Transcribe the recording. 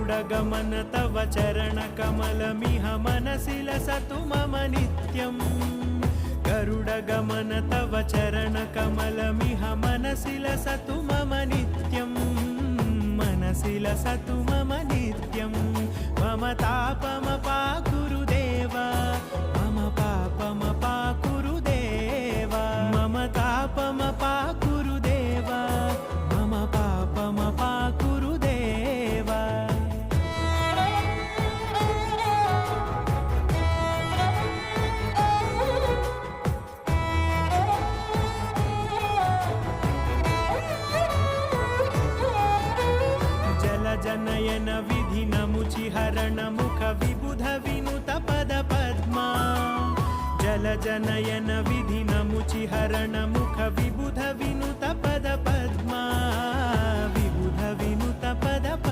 गरुडगमन तव चरणकमलमिह मनसि लसतु मम नित्यम् गरुडगमन तव चरणकमलमिह मनसि लसतु मम नित्यम् मनसि लसतु मम नित्यम् मम तापमपाकुरु देव मम पापमपाकुरु देव मम तापमपाकुरु देव मम पापमपाकुरु देव जनयन विधिनमुचिहरण मुख विबुध विनुत पद पद्मा जल जनयन विधिनमुचिहरण मुख विबुध विनुत पद पद्मा